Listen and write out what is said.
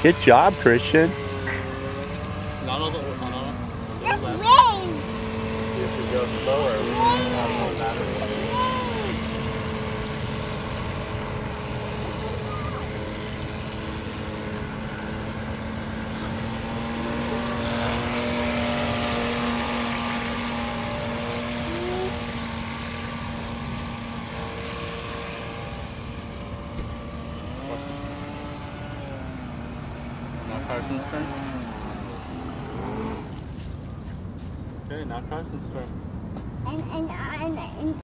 Good job, Christian. Not all the way. That's rain. See if we go slower, we can have more battery. Now Carson's turn. Okay, now Carson's turn.